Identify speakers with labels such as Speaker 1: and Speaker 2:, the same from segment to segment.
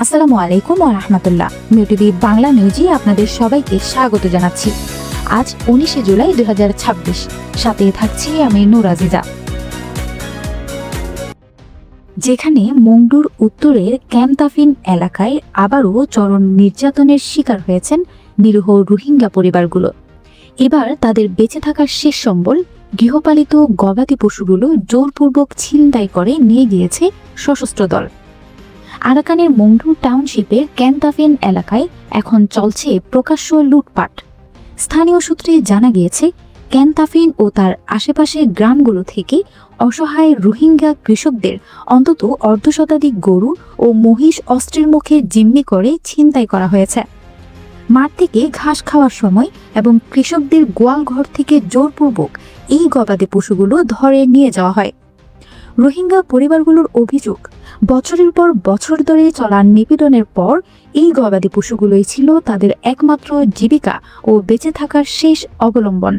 Speaker 1: আসসালামু আলাইকুম ওয়া রাহমাতুল্লাহ। মিউটিভি বাংলা নিউজে আপনাদের সবাইকে স্বাগত জানাচ্ছি। আজ 19 জুলাই 2026। সাথে থাকছি আমি নূর আজিজা। যেখানে মংডুর উত্তরের ক্যাম্পতাফিন এলাকায় আবারও চরম নির্যাতনের শিকার হয়েছেন নিরীহ রোহিঙ্গা পরিবারগুলো। এবার তাদের বেঁচে থাকার শেষ সম্বল গৃহপালিত গবাদি পশুগুলো জোরপূর্বক ছিনতাই করে নিয়ে গিয়েছে সশস্ত্র দল। আরাকানের মংডু টাউনশিপের ক্যাম্পতাফিন এলাকায় এখন চলছে প্রকাশ্য লুটপাট। স্থানীয় সূত্রে জানা গিয়েছে, ক্যাম্পতাফিন ও তার আশেপাশের গ্রামগুলো থেকে অসহায় রোহিঙ্গা কৃষকদের অন্তত অর্ধশতাধিক গরু ও মহিষ অস্ত্রের মুখে জিম্মি করে ছিনতাই করা হয়েছে। মাঠ থেকে ঘাস খাওয়ার সময় এবং কৃষকদের গোয়াল ঘর থেকে জোরপূর্বক এই গবাদি পশুগুলো ধরে নিয়ে যাওয়া হয়। রোহিঙ্গা পরিবারগুলোর অভিযোগ, বছরের পর বছর ধরে চলা নিপীড়নের পর এই গবাদি পশুগুলোই ছিল তাদের একমাত্র জীবিকা ও বেঁচে থাকার শেষ অবলম্বন।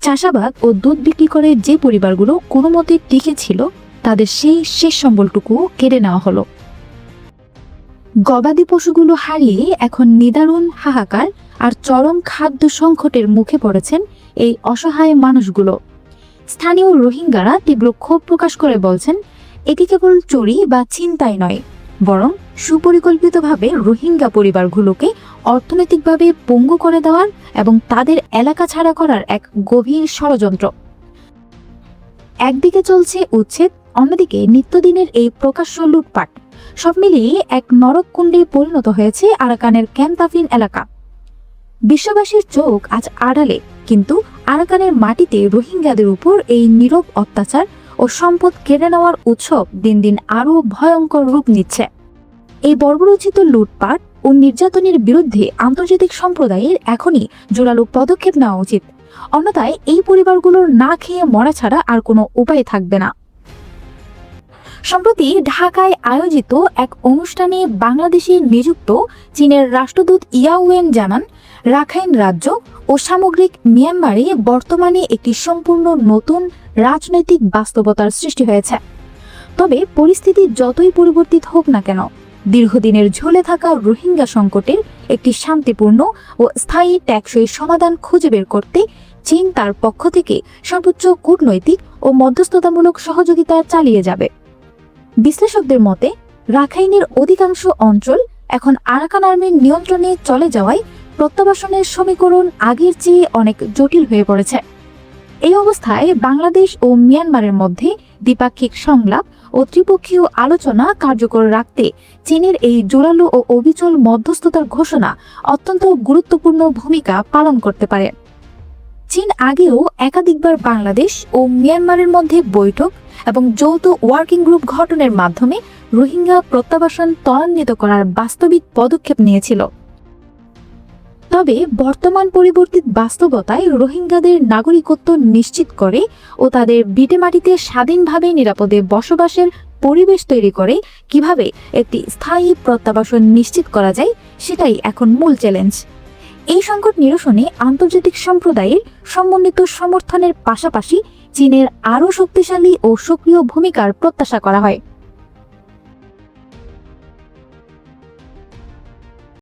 Speaker 1: চাষাবাদ ও দুধ বিক্রি করে যে পরিবারগুলো কোনো মতে টিকে ছিল, তাদের সেই শেষ সম্বলটুকু কেড়ে নেওয়া হলো। গবাদি পশুগুলো হারিয়ে এখন নিদারুণ হাহাকার আর চরম খাদ্য সংকটের মুখে পড়েছেন এই অসহায় মানুষগুলো। স্থানীয় রোহিঙ্গারা তীব্র ক্ষোভ প্রকাশ করে বলছেন, এটি কেবল চুরি বা ছিনতাই নয়, বরং সুপরিকল্পিতভাবে রোহিঙ্গা পরিবারগুলোকে অর্থনৈতিকভাবে পঙ্গু করে দেওয়ার এবং তাদের এলাকা ছাড়া করার এক গভীর ষড়যন্ত্র। একদিকে চলছে উচ্ছেদ, অন্যদিকে নিত্যদিনের এই প্রকাশ্য লুটপাট। সব মিলিয়ে এক নরককুণ্ডে পরিণত হয়েছে আরাকানের ক্যাম্পতাফিন এলাকা। বিশ্ববাসীর চোখ আজ আড়ালে, কিন্তু আরাকানের মাটিতে রোহিঙ্গাদের উপর এই নীরব অত্যাচার ও সম্পদ কেড়ে নেওয়ার উৎসব দিন দিন আরও ভয়ঙ্কর রূপ নিচ্ছে। এই বর্বরোচিত লুটপাট ও নির্যাতনের বিরুদ্ধে আন্তর্জাতিক সম্প্রদায়ের এখনই জোরালো পদক্ষেপ নেওয়া উচিত। অন্যথায় এই পরিবারগুলোর না খেয়ে মরা ছাড়া আর কোনো উপায় থাকবে না। সম্প্রতি ঢাকায় আয়োজিত এক অনুষ্ঠানে বাংলাদেশে নিযুক্ত চীনের রাষ্ট্রদূত ইয়াওয়েন জানান, রাখাইন রাজ্য ও সামগ্রিক মিয়ানমারে বর্তমানে একটি সম্পূর্ণ নতুন রাজনৈতিক বাস্তবতার সৃষ্টি হয়েছে। তবে পরিস্থিতি যতই পরিবর্তিত হোক না কেন, দীর্ঘদিনের ঝুলে থাকা রোহিঙ্গা সংকটের একটি শান্তিপূর্ণ ও স্থায়ী টেকসই সমাধান খুঁজে বের করতে চীন তার পক্ষ থেকে সর্বোচ্চ কূটনৈতিক ও মধ্যস্থতামূলক সহযোগিতা চালিয়ে যাবে। বিশ্লেষকদের মতে, রাখাইনের অধিকাংশ অঞ্চল এখন আরাকান আর্মির নিয়ন্ত্রণে চলে যাওয়ায় প্রত্যাবাসনের সমীকরণ আগের চেয়ে অনেক জটিল হয়ে পড়েছে। এই অবস্থায় বাংলাদেশ ও মিয়ানমারের মধ্যে দ্বিপাক্ষিক সংলাপ ও ত্রিপক্ষীয় আলোচনা কার্যকর রাখতে চীনের এই জোরালো ও অবিচল মধ্যস্থতার ঘোষণা অত্যন্ত গুরুত্বপূর্ণ ভূমিকা পালন করতে পারে। চীন আগেও একাধিকবার বাংলাদেশ ও মিয়ানমারের মধ্যে বৈঠক এবং যৌথ ওয়ার্কিং গ্রুপ গঠনের মাধ্যমে রোহিঙ্গা প্রত্যাবাসন ত্বরান্বিত করার বাস্তবিক পদক্ষেপ নিয়েছিল। তবে বর্তমান পরিবর্তিত বাস্তবতায় রোহিঙ্গাদের নাগরিকত্ব নিশ্চিত করে ও তাদের ভিটেমাটিতে স্বাধীনভাবে নিরাপদে বসবাসের পরিবেশ তৈরি করে কিভাবে একটি স্থায়ী প্রত্যাবাসন নিশ্চিত করা যায়, সেটাই এখন মূল চ্যালেঞ্জ। এই সংকট নিরসনে আন্তর্জাতিক সম্প্রদায়ের সমন্বিত সমর্থনের পাশাপাশি চীনের আরও শক্তিশালী ও সক্রিয় ভূমিকার প্রত্যাশা করা হয়।